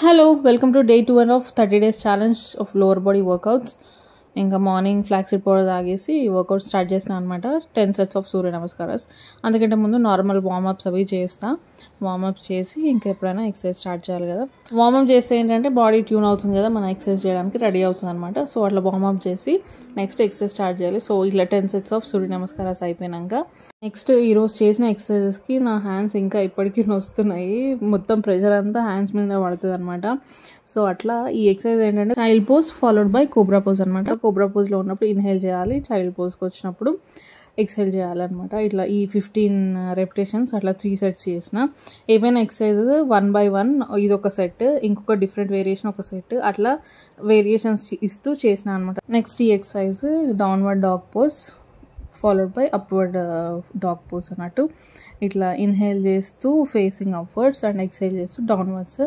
Hello, welcome to day 2 of 30 days challenge of lower body workouts. ఇంకా morning flaxseed powder తాగేసి workout start చేసిన అనమాట. 10 sets of సూర్య నమస్కారాస్. అందుకంటే ముందు నార్మల్ వార్మప్స్ అవి చేస్తా. వార్మప్ చేసి ఇంకా ఎప్పుడైనా ఎక్సర్సైజ్ స్టార్ట్ చేయాలి కదా. వార్మప్ చేస్తే ఏంటంటే బాడీ ట్యూన్ అవుతుంది కదా, మన ఎక్సర్సైజ్ చేయడానికి రెడీ అవుతుంది అనమాట. సో అట్లా వార్మప్ చేసి నెక్స్ట్ ఎక్సర్సైజ్ స్టార్ట్ చేయాలి. సో ఇట్లా 10 sets ఆఫ్ సూర్య నమస్కారాస్ అయిపోయినాక నెక్స్ట్ ఈరోజు చేసిన ఎక్సర్సైజెస్కి నా హ్యాండ్స్ ఇంకా ఇప్పటికీ నొస్తున్నాయి. మొత్తం ప్రెషర్ అంతా హ్యాండ్స్ మీద పడుతుంది అనమాట. సో అట్లా ఈ ఎక్సర్సైజ్ ఏంటంటే child pose followed by cobra pose అనమాట. కోబ్రా పోజ్లో ఉన్నప్పుడు ఇన్హేల్ చేయాలి, చైల్డ్ పోజ్కి వచ్చినప్పుడు ఎక్సైల్ చేయాలన్నమాట. ఇట్లా ఈ 15 repetitions అట్లా 3 sets చేసిన. ఏవైనా ఎక్సర్సైజ్ 1 by 1 ఇది ఒక సెట్, ఇంకొక డిఫరెంట్ వేరియేషన్ ఒక సెట్, అట్లా వేరియేషన్స్ ఇస్తూ చేసిన అనమాట. నెక్స్ట్ ఈ exercise downward dog pose followed by upward dog pose అన్నట్టు. ఇట్లా ఇన్హేల్ చేస్తూ ఫేసింగ్ అప్వర్డ్స్ అండ్ ఎక్సైల్ చేస్తూ డౌన్వర్డ్స్.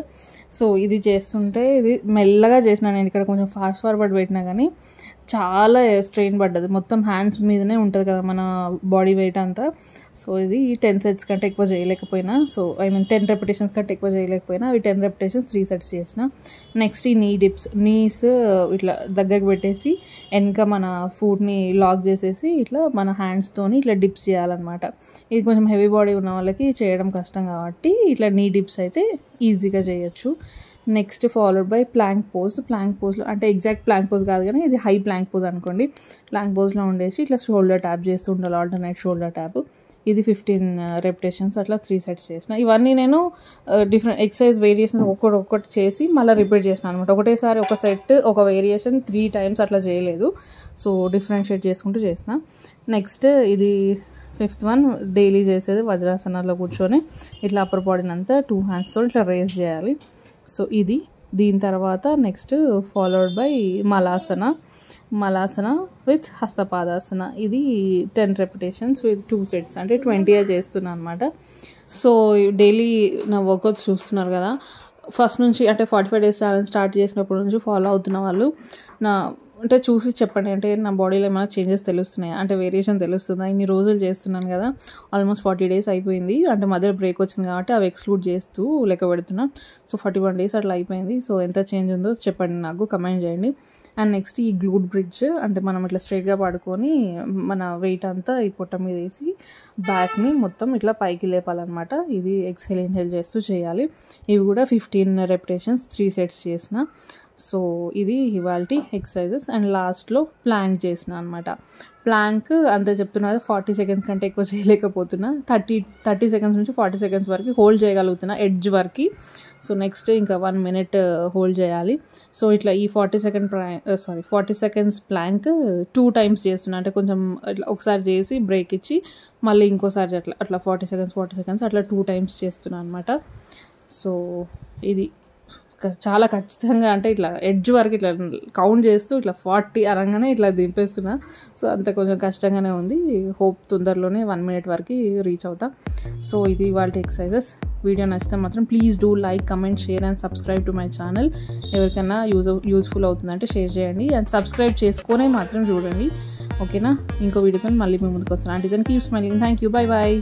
సో ఇది చేస్తుంటే ఇది మెల్లగా చేసిన, నేను ఇక్కడ కొంచెం ఫాస్ట్ ఫార్వర్డ్ పెట్టినా కానీ చాలా స్ట్రెయిన్ పడ్డది. మొత్తం హ్యాండ్స్ మీదనే ఉంటుంది కదా మన బాడీ వెయిట్ అంతా. సో ఇది 10 sets కంటే ఎక్కువ చేయలేకపోయినా, సో 10 repetitions కంటే ఎక్కువ చేయలేకపోయినా అవి 10 repetitions 3 sets చేసిన. నెక్స్ట్ ఈ నీ డిప్స్, నీస్ ఇట్లా దగ్గరికి పెట్టేసి వెనక మన ఫుడ్ని లాక్ చేసేసి ఇట్లా మన హ్యాండ్స్తోని ఇట్లా డిప్స్ చేయాలన్నమాట. ఇది కొంచెం హెవీ బాడీ ఉన్న వాళ్ళకి చేయడం కష్టం కాబట్టి ఇట్లా నీ డిప్స్ అయితే ఈజీగా చేయొచ్చు. Next followed by plank pose. Plank పోజ్లో అంటే ఎగ్జాక్ట్ ప్లాంక్ పోజ్ కాదు కానీ ఇది హై ప్లాంక్ పోజ్ అనుకోండి. ప్లాంక్ పోజ్లో ఉండేసి ఇట్లా షోల్డర్ ట్యాప్ చేస్తూ ఉండాలి, ఆల్టర్నేట్ షోల్డర్ ట్యాప్. ఇది 15 repetitions అట్లా 3 sets చేసిన. ఇవన్నీ నేను డిఫరెంట్ ఎక్సర్సైజ్ వేరియేషన్స్ ఒక్కొక్కటి చేసి మళ్ళీ రిపీట్ చేసిన అనమాట. ఒకటేసారి ఒక సెట్ ఒక వేరియేషన్ 3 times అట్లా చేయలేదు. సో డిఫరెన్షియేట్ చేసుకుంటూ చేసిన. నెక్స్ట్ ఇది 5th one డైలీ చేసేది వజ్రాసనాల్లో కూర్చొని ఇట్లా అప్పర్ బాడీని అంతా 2 handsతో ఇట్లా రేస్ చేయాలి. సో ఇది దీని తర్వాత next followed by Malasana with Hastapadasana. ఇది 10 repetitions విత్ 2 sets అంటే 20 చేస్తున్నాను అనమాట. సో డైలీ నా వర్కౌట్స్ చూస్తున్నారు కదా, ఫస్ట్ నుంచి అంటే 45 days ఛాలెంజ్ స్టార్ట్ చేసినప్పటి నుంచి ఫాలో అవుతున్న వాళ్ళు నా అంటే చూసి చెప్పండి, అంటే నా బాడీలో ఏమైనా చేంజెస్ తెలుస్తున్నాయా, అంటే వేరియేషన్ తెలుస్తుందా. ఇన్ని రోజులు చేస్తున్నాను కదా, ఆల్మోస్ట్ 40 days అయిపోయింది. అంటే మధ్యలో బ్రేక్ వచ్చింది కాబట్టి అవి ఎక్స్క్లూడ్ చేస్తూ లెక్క పెడుతున్నా. సో 41 days అట్లా అయిపోయింది. సో ఎంత చేంజ్ ఉందో చెప్పండి, నాకు కమెంట్ చేయండి. అండ్ నెక్స్ట్ ఈ గ్లూట్ బ్రిడ్జ్, అంటే మనం ఇట్లా స్ట్రైట్గా పడుకొని మన వెయిట్ అంతా ఈ పొట్ట మీద వేసి బ్యాక్ని మొత్తం ఇట్లా పైకి లేపాలన్నమాట. ఇది ఎక్స్హేల్ ఇన్హేల్ చేస్తూ చేయాలి. ఇవి కూడా 15 repetitions 3 sets చేసిన. సో ఇది ఇవాల్టి ఎక్సర్సైజెస్. అండ్ లాస్ట్లో ప్లాంక్ చేసిన అనమాట. ప్లాంక్ అంతే చెప్తున్నా కదా, 40 seconds కంటే ఎక్కువ చేయలేకపోతున్నా. 30 seconds నుంచి 40 seconds వరకు హోల్డ్ చేయగలుగుతున్నా ఎడ్జ్ వరకు. సో నెక్స్ట్ ఇంకా 1 minute హోల్డ్ చేయాలి. సో ఇట్లా ఈ 40 seconds ప్లాంక్ 2 times చేస్తున్నా. అంటే కొంచెం ఇట్లా ఒకసారి చేసి బ్రేక్ ఇచ్చి మళ్ళీ ఇంకోసారి అట్లా 40 seconds అట్లా 2 times చేస్తున్నాను అనమాట. సో ఇది చాలా ఖచ్చితంగా అంటే ఇట్లా ఎడ్జ్ వరకు ఇట్లా కౌంట్ చేస్తూ ఇట్లా 40 అనగానే ఇట్లా దింపేస్తున్నా. సో అంత కొంచెం కష్టంగానే ఉంది. హోప్ తొందరలోనే 1 minute వరకు రీచ్ అవుతా. సో ఇది వాళ్ళ ఎక్సర్సైజెస్. వీడియో నచ్చితే మాత్రం please do like, comment, share and subscribe to my channel. ఎవరికైనా యూజ్ఫుల్ అవుతుందంటే షేర్ చేయండి అండ్ సబ్స్క్రైబ్ చేసుకునే మాత్రం చూడండి. ఓకేనా, ఇంకో వీడియోతో మళ్ళీ మీ ముందుకు వస్తాను. అంటే keep smiling. Thank you, bye bye.